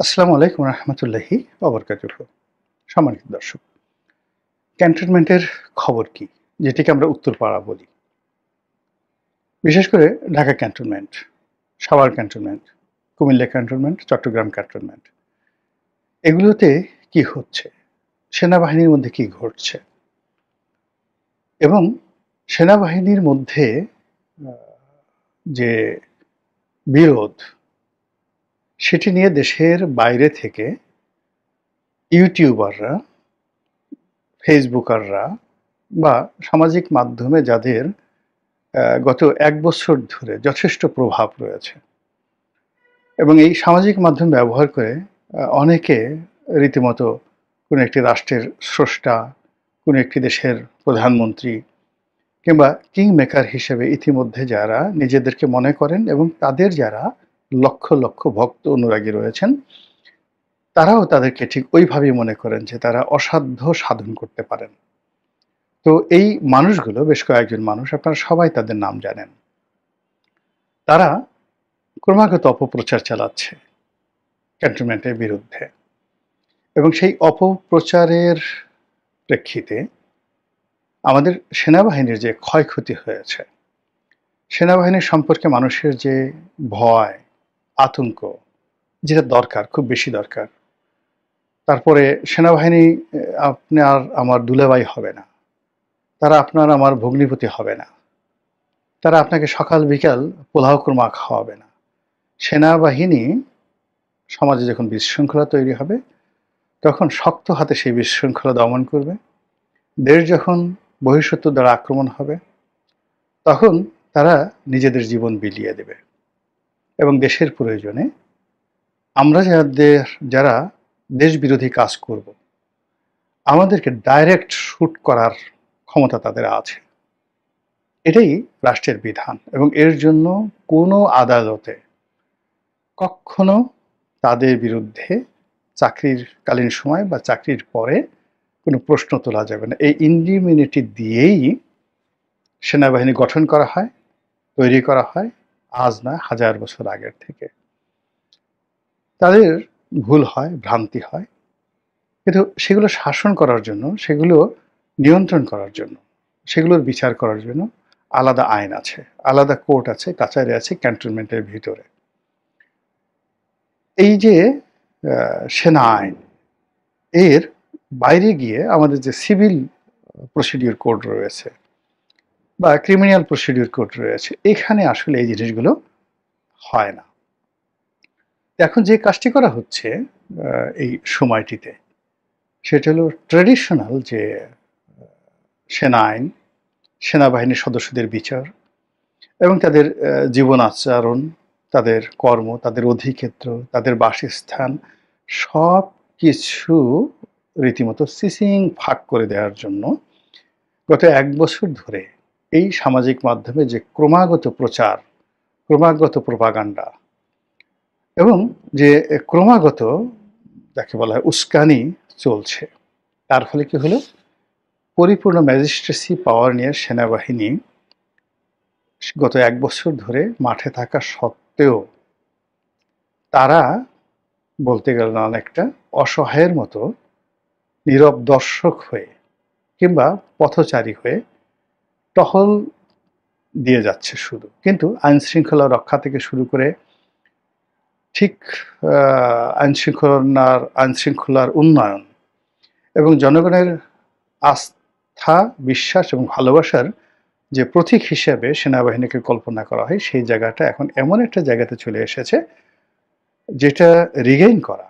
আসসালামু আলাইকুম রহমতুল্লাহি ওবরকাতুহু। সম্মানিত দর্শক, ক্যান্টনমেন্টের খবর কি? যেটিকে আমরা উত্তরপাড়া বলি। বিশেষ করে Dhaka cantonment, Savar cantonment, Comilla cantonment, Chittagong cantonment. এগুলোতে কি হচ্ছে? সেনাবাহিনীর মধ্যে কি ঘটছে? এবং সেনাবাহিনীর মধ্যে আ যে বিরোধ, সেটি নিয়ে দেশের বাইরে থেকে ইউটিউবাররা, ফেসবুকাররা বা সামাজিক মাধ্যমে যাদের গত ১ বছর ধরে যথেষ্ট প্রভাব রয়েছে এবং এই সামাজিক মাধ্যম ব্যবহার করে অনেকে রীতিমতো কোনো একটি রাষ্ট্রের স্রষ্টা, কোনো একটি দেশের প্রধানমন্ত্রী কিংবা কিং মেকার হিসেবে ইতিমধ্যে যারা নিজেদেরকে মনে করেন এবং তাদের যারা লক্ষ, লক্ষ ভক্ত অনুরাগী রয়েছেন, তারাও তাদেরকে ঠিক ওইভাবেই মনে করেন যে তারা অসাধ্য সাধন করতে পারেন। তো এই মানুষগুলো, বেশ কয়েকজন মানুষ, আপনারা সবাই তাদের নাম জানেন। তারা ক্রমাগত অপপ্রচার চালাচ্ছে ক্যান্টনমেন্টের বিরুদ্ধে এবং সেই অপপ্রচারের প্রেক্ষিতে আমাদের সেনাবাহিনীর যে ক্ষয়ক্ষতি হয়েছে, সেনাবাহিনীর সম্পর্কে মানুষের যে ভয়, আতঙ্ক, যেটা দরকার, খুব বেশি দরকার। তারপরে সেনাবাহিনী আপনার আমার দুলাভাই হবে না। তারা আপনার আমার ভগ্নিপতি হবে না। তারা আপনাকে সকাল বিকাল পোলাও কোরমা খাওয়াবে না। সেনাবাহিনী সমাজে যখন বিশৃঙ্খলা তৈরি হবে, তখন শক্ত হাতে সেই বিশৃঙ্খলা দমন করবে। দেশ যখন বহিঃশত্রু দ্বারা আক্রমণ হবে, তখন তারা নিজেদের জীবন বিলিয়ে দেবে এবং দেশের প্রয়োজনে আমরা যারা দেশবিরোধী কাজ করব, আমাদেরকে ডাইরেক্ট শুট করার ক্ষমতা তাদের আছে। এটাই রাষ্ট্রের বিধান এবং এর জন্য কোনো আদালতে কখনো তাদের বিরুদ্ধে চাকরির কালীন সময় বা চাকরির পরে কোনো প্রশ্ন তোলা যাবে না। এই ইন্ডিমিউনিটি দিয়েই সেনাবাহিনী গঠন করা হয়, তৈরি করা হয়, আজ নয় হাজার বছর আগের থেকে। তাদের ভুল হয়, ভ্রান্তি হয়, কিন্তু সেগুলো শাসন করার জন্য, সেগুলো নিয়ন্ত্রণ করার জন্য, সেগুলোর বিচার করার জন্য আলাদা আইন আছে, আলাদা কোর্ট আছে, কাচারি আছে ক্যান্টনমেন্টের ভিতরে। এই যে সেনা আইন, এর বাইরে গিয়ে আমাদের যে সিভিল প্রসিডিউর কোড রয়েছে বা ক্রিমিনাল প্রসিডিউর কোড রয়েছে, এখানে আসলে এই জিনিসগুলো হয় না। এখন যে কাজটি করা হচ্ছে এই সময়টিতে, সেটা হলো ট্র্যাডিশনাল যে সেনা আইন, সেনাবাহিনীর সদস্যদের বিচার এবং তাদের জীবন আচরণ, তাদের কর্ম, তাদের অধিক্ষেত্র, তাদের বাসস্থান, সব কিছু রীতিমতো সিসিং ফাঁক করে দেওয়ার জন্য গত ১ বছর ধরে এই সামাজিক মাধ্যমে যে ক্রমাগত প্রচার, ক্রমাগত প্রোপাগান্ডা এবং যে ক্রমাগত যাকে বলা হয় উস্কানি চলছে, তার ফলে কি হলো? পরিপূর্ণ ম্যাজিস্ট্রেসি পাওয়ার নিয়ে সেনাবাহিনী গত ১ বছর ধরে মাঠে থাকা সত্ত্বেও তারা বলতে গেলে অনেকটা অসহায়ের মতো নীরব দর্শক হয়ে কিংবা পথচারী হয়ে টহল দিয়ে যাচ্ছে শুধু। কিন্তু আইনশৃঙ্খলা রক্ষা থেকে শুরু করে ঠিক আইনশৃঙ্খলার উন্নয়ন এবং জনগণের আস্থা, বিশ্বাস এবং ভালোবাসার যে প্রতীক হিসেবে সেনাবাহিনীকে কল্পনা করা হয়, সেই জায়গাটা এখন এমন একটা জায়গাতে চলে এসেছে, যেটা রিগেইন করা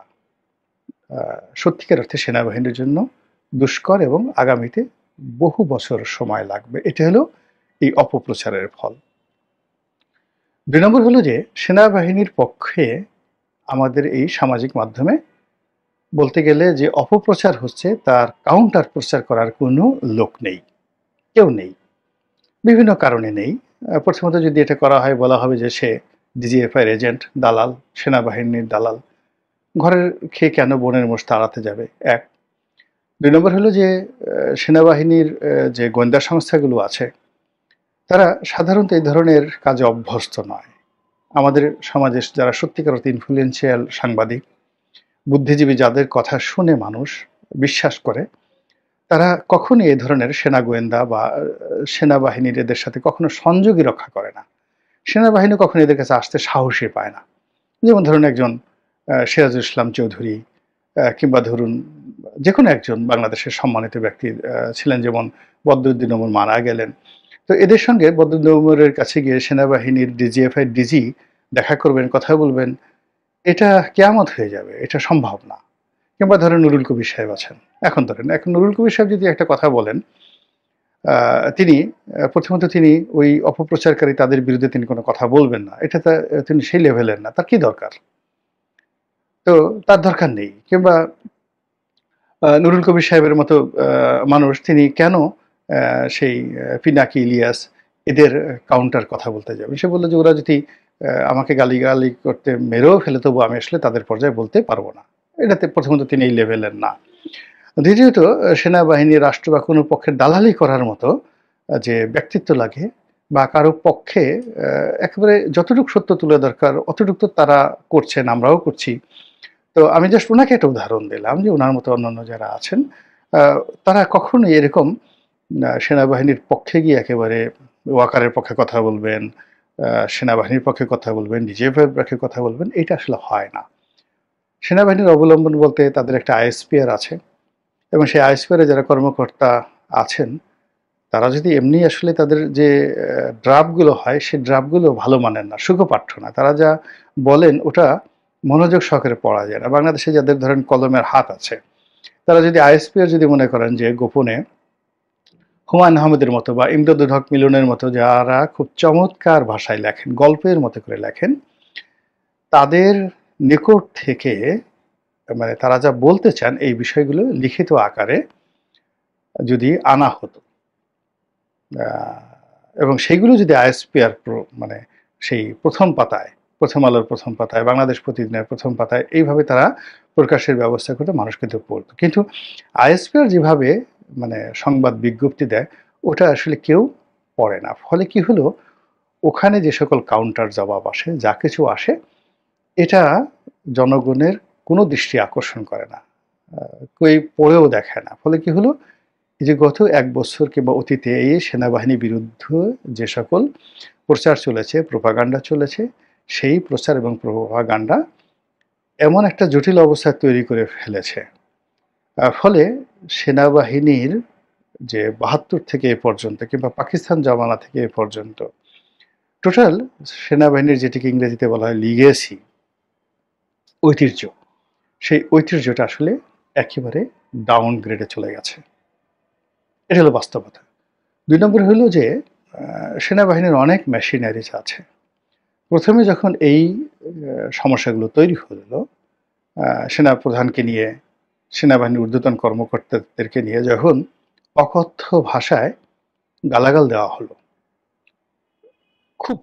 সত্যিকার অর্থে সেনাবাহিনীর জন্য দুষ্কর এবং আগামীতে বহু বছর সময় লাগবে। এটা হলো এই অপপ্রচারের ফল। ২ নম্বর হলো যে সেনাবাহিনীর পক্ষে আমাদের এই সামাজিক মাধ্যমে বলতে গেলে যে অপপ্রচার হচ্ছে, তার কাউন্টার প্রচার করার কোনো লোক নেই, কেউ নেই। বিভিন্ন কারণে নেই। প্রথমত যদি এটা করা হয়, বলা হবে যে সে ডিজিএফআই এর এজেন্ট, দালাল, সেনাবাহিনীর দালাল। ঘরের খেয়ে কেন বনের মোষ তাড়াতে যাবে? ১। ২ নম্বর হলো যে সেনাবাহিনীর যে গোয়েন্দা সংস্থাগুলো আছে, তারা সাধারণত এই ধরনের কাজে অভ্যস্ত নয়। আমাদের সমাজে যারা সত্যিকার অর্থে ইনফ্লুয়েন্সিয়াল সাংবাদিক, বুদ্ধিজীবী যাদের কথা শুনে মানুষ বিশ্বাস করে, তারা কখনোই এ ধরনের সেনা গোয়েন্দা বা সেনাবাহিনীর এদের সাথে কখনো সংযোগই রক্ষা করে না। সেনাবাহিনী কখনো এদের কাছে আসতে সাহসই পায় না। যেমন ধরুন একজন সিরাজুল ইসলাম চৌধুরী, কিংবা ধরুন যেকোনো একজন বাংলাদেশের সম্মানিত ব্যক্তি ছিলেন, যেমন বদরুদ্দীন ওমর মারা গেলেন। তো এদের সঙ্গে বদরুদ্দীন ওমরের কাছে গিয়ে সেনাবাহিনীর ডিজিএফআই ডিজি দেখা করবেন, কথা বলবেন, এটা কেয়ামত হয়ে যাবে, এটা সম্ভব না। কিংবা ধরেন নুরুল কবির সাহেব আছেন। এখন নুরুল কবির সাহেব যদি একটা কথা বলেন, তিনি প্রথমত তিনি ওই অপপ্রচারকারী তাদের বিরুদ্ধে তিনি কোনো কথা বলবেন না। এটা তিনি সেই লেভেলের না। তার কি দরকার? তো তার দরকার নেই। কিংবা নুরুল কবির সাহেবের মতো মানুষ, তিনি কেন সেই পিনাকি, ইলিয়াস এদের কাউন্টার কথা বলতে যাবেন? সে বলল যে ওরা যদি আমাকে গালিগালি করতে মেরেও ফেলে, তবু আমি আসলে তাদের পর্যায়ে বলতে পারব না। এটাতে প্রথমত তিনি এই লেভেলের না। দ্বিতীয়ত সেনাবাহিনী, রাষ্ট্র বা কোনো পক্ষের দালালি করার মতো যে ব্যক্তিত্ব লাগে, বা কারো পক্ষে একেবারে যতটুকু সত্য তুলে দরকার অতটুকু তো তারা করছেন, আমরাও করছি। তো আমি জাস্ট উনাকে একটা উদাহরণ দিলাম যে উনার মতো অন্যান্য যারা আছেন, আ তারা কখনোই এরকম সেনাবাহিনীর পক্ষে গিয়ে একেবারে ওয়াকারের পক্ষে কথা বলবেন, সেনাবাহিনীর পক্ষে কথা বলবেন, ডিজিএফআই এর পক্ষে কথা বলবেন, এটা আসলে হয় না। সেনাবাহিনীর অবলম্বন বলতে তাদের একটা আইএসপিআর আছে, এবং সেই আইএসপিআর এ যারা কর্মকর্তা আছেন, তারা যদি এমনি আসলে তাদের যে ড্রাফটগুলো হয়, সেই ড্রাফটগুলো ভালো মানের না, সুখপাঠ্য না। তারা যা বলেন ওটা মনোযোগ সহকারে পড়া যায় না। বাংলাদেশে যাদের ধরেন কলমের হাত আছে, তারা যদি আইএসপিআর যদি মনে করেন যে গোপনে হুমায়ূন আহমেদের মতো বা ইমদাদুল হক মিলনের মতো যারা খুব চমৎকার ভাষায় লেখেন, গল্পের মতো করে লেখেন, তাদের নিকট থেকে মানে তারা যা বলতে চান এই বিষয়গুলো লিখিত আকারে যদি আনা হতো, এবং সেইগুলো যদি আইএসপিআর মানে সেই প্রথম পাতায়, প্রথম আলোর প্রথম পাতায়, বাংলাদেশ প্রতিদিনের প্রথম পাতায় এইভাবে তারা প্রকাশের ব্যবস্থা করতে মানুষ কিন্তু পড়তো। কিন্তু আইএসপিআর যেভাবে মানে সংবাদ বিজ্ঞপ্তি দেয়, ওটা আসলে কেউ পড়ে না। ফলে কি হলো, ওখানে যে সকল কাউন্টার জবাব আসে, যা কিছু আসে, এটা জনগণের কোনো দৃষ্টি আকর্ষণ করে না, কেউ পড়েও দেখে না। ফলে কি হলো, এই যে গত ১ বছর কিংবা অতীতে এই সেনাবাহিনীর বিরুদ্ধে যে সকল প্রচার চলেছে, প্রোপাগান্ডা চলেছে, সেই প্রচার এবং প্রোপাগান্ডা এমন একটা জটিল অবস্থা তৈরি করে ফেলেছে। ফলে সেনাবাহিনীর যে ৭২ থেকে এ পর্যন্ত কিংবা পাকিস্তান জমানা থেকে এ পর্যন্ত টোটাল সেনাবাহিনীর যেটিকে ইংরেজিতে বলা হয় লিগেসি, ঐতিহ্য, সেই ঐতিহ্যটা আসলে একেবারে ডাউনগ্রেডে চলে গেছে। এটা হলো বাস্তবতা। ২ নম্বর হলো যে সেনাবাহিনীর অনেক মেশিনারিজ আছে। প্রথমে যখন এই সমস্যাগুলো তৈরি হলো, সেনাপ্রধানকে নিয়ে, সেনাবাহিনীর ঊর্ধ্বতন কর্মকর্তাদেরকে নিয়ে যখন অকথ্য ভাষায় গালাগাল দেওয়া হলো, খুব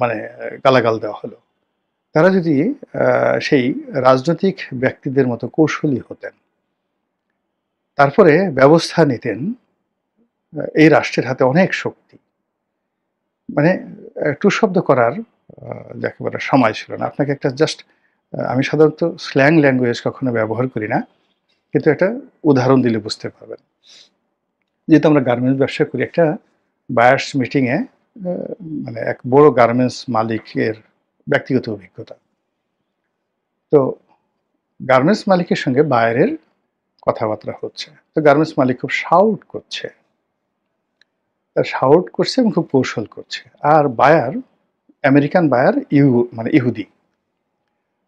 মানে গালাগাল দেওয়া হলো। তারা যদি সেই রাজনৈতিক ব্যক্তিদের মতো কৌশলী হতেন, তারপরে ব্যবস্থা নিতেন, এই রাষ্ট্রের হাতে অনেক শক্তি। মানে টু শব্দ করার যাকে বলে সময় ছিল না। আপনাকে একটা জাস্ট আমি সাধারণত স্ল্যাং ল্যাঙ্গুয়েজ কখনো ব্যবহার করি না। কিন্তু একটা উদাহরণ দিলে বুঝতে পারবেন। যেহেতু আমরা গার্মেন্টস ব্যবসা করি, একটা বায়ার্স মিটিংয়ে মানে এক বড় গার্মেন্টস মালিকের ব্যক্তিগত অভিজ্ঞতা। তো গার্মেন্টস মালিকের সঙ্গে বায়ারের কথাবার্তা হচ্ছে। তো গার্মেন্টস মালিক খুব শাউট করছে। শাউট করছে এবং খুব কৌশল করছে। আর বায়ার, আমেরিকান বায়ার মানে ইহুদি।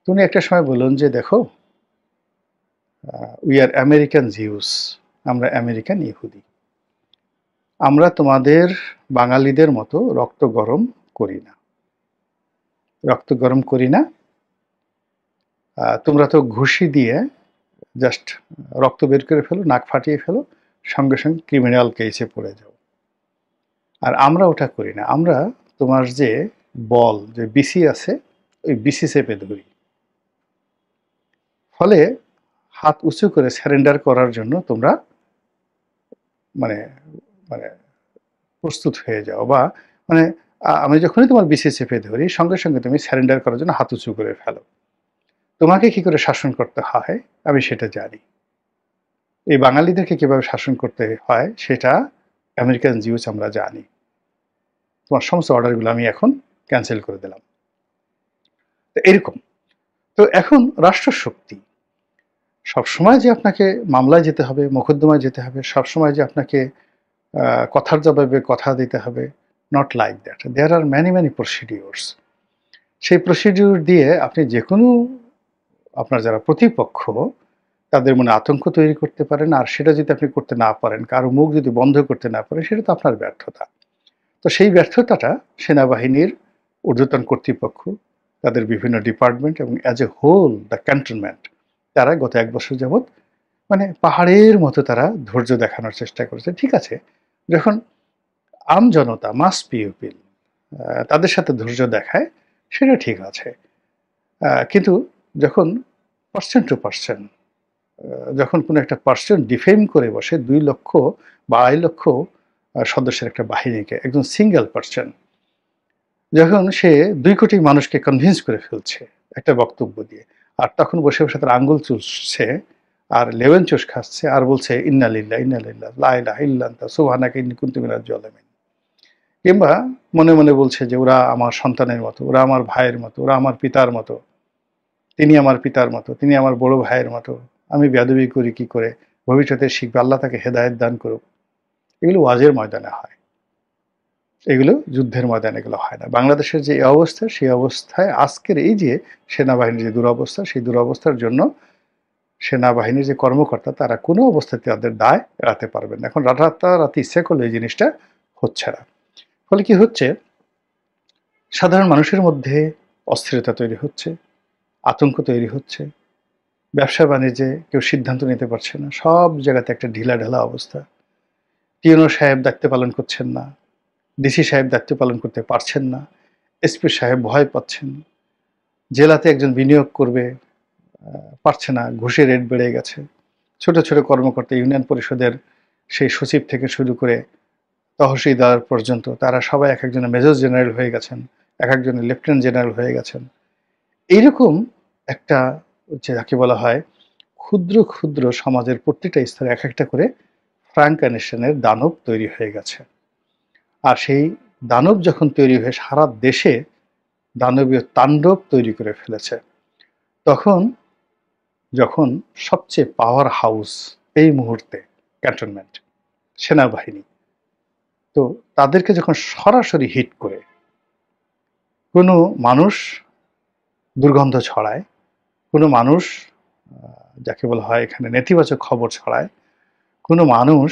তো উনি একটা সময় বললেন যে, "দেখো, উই আর আমেরিকান জিউস, আমরা আমেরিকান ইহুদি। আমরা তোমাদের বাঙালিদের মতো রক্ত গরম করি না। রক্ত গরম করি না। তোমরা তো ঘুষি দিয়ে জাস্ট রক্ত বের করে ফেলো, নাক ফাটিয়ে ফেলো, সঙ্গে সঙ্গে ক্রিমিনাল কেসে পড়ে যাও। আর আমরা ওটা করি না। আমরা তোমার যে বল, যে বিসি আছে, ওই বিসি চেপে ধরি। ফলে হাত উঁচু করে সারেন্ডার করার জন্য তোমরা মানে মানে প্রস্তুত হয়ে যাও, বা মানে আমি যখনই তোমার বিসি চেপে ধরি, সঙ্গে সঙ্গে তুমি সারেন্ডার করার জন্য হাত উঁচু করে ফেলো।" তোমাকে কি করে শাসন করতে হয় আমি সেটা জানি। এই বাঙালিদেরকে কিভাবে শাসন করতে হয় সেটা আমেরিকান জিউস আমরা জানি। তোমার সমস্ত অর্ডারগুলো আমি এখন ক্যান্সেল করে দিলাম। তো এরকম। তো এখন রাষ্ট্রশক্তি সবসময় যে আপনাকে মামলায় যেতে হবে, মোকদ্দমায় যেতে হবে, সবসময় যে আপনাকে কথার জবাবে কথা দিতে হবে, not like that. There are many procedures. সেই প্রসিডিওর দিয়ে আপনি যেকোনো আপনার যারা প্রতিপক্ষ তাদের মনে আতঙ্ক তৈরি করতে পারেন। আর সেটা যদি আপনি করতে না পারেন, কারো মুখ যদি বন্ধ করতে না পারেন, সেটা তো আপনার ব্যর্থতা। তো সেই ব্যর্থতাটা সেনাবাহিনীর ঊর্ধ্বতন কর্তৃপক্ষ, তাদের বিভিন্ন ডিপার্টমেন্ট এবং as a whole the cantonment, তারা গত ১ বছর যাবৎ মানে পাহাড়ের মতো তারা ধৈর্য দেখানোর চেষ্টা করেছে। ঠিক আছে, যখন জনতা, মাস পিপল তাদের সাথে ধৈর্য দেখায়, সেটা ঠিক আছে। কিন্তু যখন পার্সন টু পার্সন, যখন কোনো একটা পার্সন ডিফেম করে বসে ২ লক্ষ বা ২.৫ লক্ষ সদস্যের একটা বাহিনীকে, একজন সিঙ্গেল পার্সন, যখন সে ২ কোটি মানুষকে কনভিন্স করে ফেলছে একটা বক্তব্য দিয়ে, আর তখন বসে বসে তার আঙ্গুল চুষছে আর লেমন চুষ খাচ্ছে আর বলছে ইন্না লিল্লাহ ইন্না লিল্লাহ লা ইলাহা ইল্লা আনতা সুবহানাকা ইন্নী কুনতু মিনাজ জালিমিন, কিংবা মনে মনে বলছে যে ওরা আমার সন্তানের মতো, ওরা আমার ভাইয়ের মতো, ওরা আমার পিতার মতো, তিনি আমার পিতার মতো, তিনি আমার বড় ভাইয়ের মতো, আমি বেয়াদবি করি কি করে, ভবিষ্যতে শিখবে, আল্লাহ তাকে হেদায়েত দান করুক। এগুলো ওয়াজের ময়দানে হয়, এগুলো যুদ্ধের ময়দানে এগুলো হয় না। বাংলাদেশের যে অবস্থা, সেই অবস্থায় আজকের এই যে সেনাবাহিনীর যে দুরবস্থা, সেই দুরবস্থার জন্য সেনাবাহিনীর যে কর্মকর্তা তারা কোনো অবস্থাতে তাদের দায় এড়াতে পারবেন না। এখন রাতারাতি ইচ্ছে করলে এই জিনিসটা হচ্ছে না। ফলে কি হচ্ছে, সাধারণ মানুষের মধ্যে অস্থিরতা তৈরি হচ্ছে, আতঙ্ক তৈরি হচ্ছে, ব্যবসা বাণিজ্যে কেউ সিদ্ধান্ত নিতে পারছে না, সব জায়গাতে একটা ঢিলাঢালা অবস্থা। টিএনও সাহেব দায়িত্ব পালন করছেন না, ডিসি সাহেব দায়িত্ব পালন করতে পারছেন না, এসপি সাহেব ভয় পাচ্ছেন, জেলাতে একজন বিনিয়োগ করবে পারছে না, ঘুষের রেট বেড়ে গেছে। ছোট ছোট কর্মকর্তা, ইউনিয়ন পরিষদের সেই সচিব থেকে শুরু করে তহসিলদার পর্যন্ত, তারা সবাই এক একজনের মেজর জেনারেল হয়ে গেছেন, এক একজনের লেফটেন্যান্ট জেনারেল হয়ে গেছেন। এইরকম একটা যে যাকে বলা হয় ক্ষুদ্র ক্ষুদ্র সমাজের প্রত্যেকটা স্তরে এক একটা করে ফ্রাঙ্কানেশনের দানব তৈরি হয়ে গেছে। আর সেই দানব যখন তৈরি হয়ে সারা দেশে দানবীয় তাণ্ডব তৈরি করে ফেলেছে, তখন যখন সবচেয়ে পাওয়ার হাউস এই মুহূর্তে ক্যান্টনমেন্ট, সেনাবাহিনী, তো তাদেরকে যখন সরাসরি হিট করে কোনো মানুষ দুর্গন্ধ ছড়ায়, কোনো মানুষ যাকে বলা হয় এখানে নেতিবাচক খবর ছড়ায়, কোনো মানুষ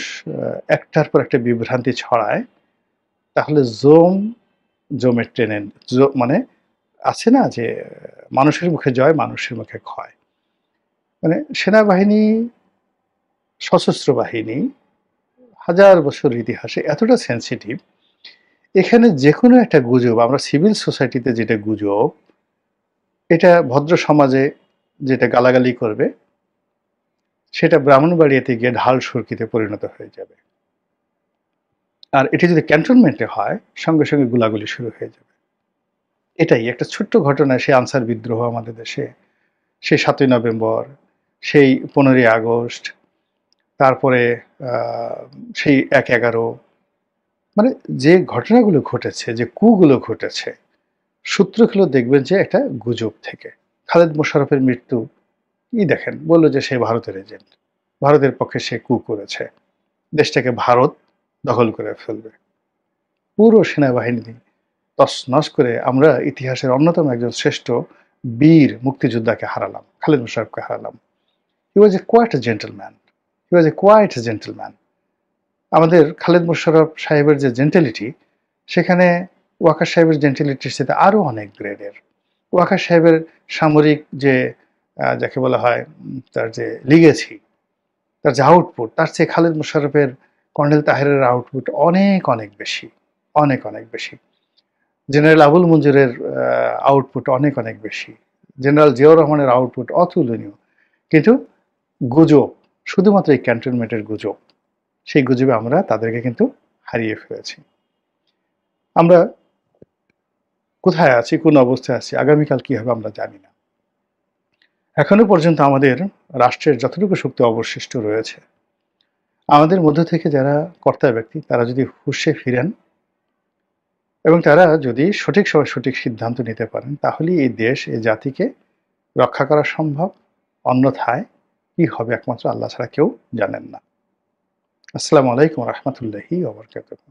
একটার পর একটা বিভ্রান্তি ছড়ায়, তাহলে জমে টেনে মানে আছে না যে মানুষের মুখে জয়, মানুষের মুখে ক্ষয়। মানে সেনাবাহিনী, সশস্ত্র বাহিনী হাজার বছর ইতিহাসে এতটা সেন্সিটিভ, এখানে যে কোনো একটা গুজব, আমরা সিভিল সোসাইটিতে যেটা গুজব, এটা ভদ্র সমাজে যেটা গালাগালি করবে, সেটা ব্রাহ্মণবাড়িয়াতে গিয়ে ঢাল সুরকিতে পরিণত হয়ে যাবে। আর এটি যদি ক্যান্টনমেন্টে হয়, সঙ্গে সঙ্গে গুলাগুলি শুরু হয়ে যাবে। এটাই একটা ছোট্ট ঘটনা, সেই আনসার বিদ্রোহ আমাদের দেশে, সেই ৭ই নভেম্বর, সেই ১৫ই আগস্ট, তারপরে সেই ১/১১, মানে যে ঘটনাগুলো ঘটেছে, যে কুগুলো ঘটেছে, সূত্রগুলো দেখবেন যে একটা গুজব থেকে। খালেদ মোশাররফের মৃত্যু দেখেন, বলল যে সে ভারতের এজেন্ট, ভারতের পক্ষে সে কু করেছে, দেশটাকে ভারত দখল করে ফেলবে। পুরো সেনাবাহিনী তছনছ করে আমরা ইতিহাসের অন্যতম একজন শ্রেষ্ঠ বীর মুক্তিযোদ্ধাকে হারালাম, খালেদ মোশাররফকে হারালাম। হি ওয়াজ এ কোয়াইট জেন্টলম্যান, হি ওয়াজ এ কোয়াইট জেন্টলম্যান। আমাদের খালেদ মোশাররফ সাহেবের যে জেন্টেলিটি, সেখানে ওয়াকার সাহেবের জেন্টেলিটির সাথে আরও অনেক গ্রেডের। ওয়াকার সাহেবের সামরিক যে যাকে বলা হয় তার যে লিগেছি, তার যে আউটপুট, তার চেয়ে খালেদ মোশাররফের, কর্নেল তাহেরের আউটপুট অনেক অনেক বেশি, অনেক অনেক বেশি। জেনারেল আবুল মঞ্জুরের আউটপুট অনেক অনেক বেশি। জেনারেল জিয়াউর রহমানের আউটপুট অতুলনীয়। কিন্তু গুজব, শুধুমাত্র এই ক্যান্টনমেন্টের গুজব, সেই গুজবে আমরা তাদেরকে কিন্তু হারিয়ে ফেলেছি। আমরা কোথায় আছি, কোন অবস্থায় আছি, আগামীকাল কি হবে আমরা জানি না। এখনো পর্যন্ত আমাদের রাষ্ট্রের যতটুকু শক্তি অবশিষ্ট রয়েছে, আমাদের মধ্য থেকে যারা কর্তা ব্যক্তি তারা যদি হুঁশে ফিরেন এবং তারা যদি সঠিক সময়ে সঠিক সিদ্ধান্ত নিতে পারেন, তাহলেই এই দেশ, এই জাতিকে রক্ষা করা সম্ভব। অন্যথায় কি হবে একমাত্র আল্লাহ ছাড়া কেউ জানেন না। আসসালামু আলাইকুম ওয়া রাহমাতুল্লাহি ওয়া বারাকাতুহু।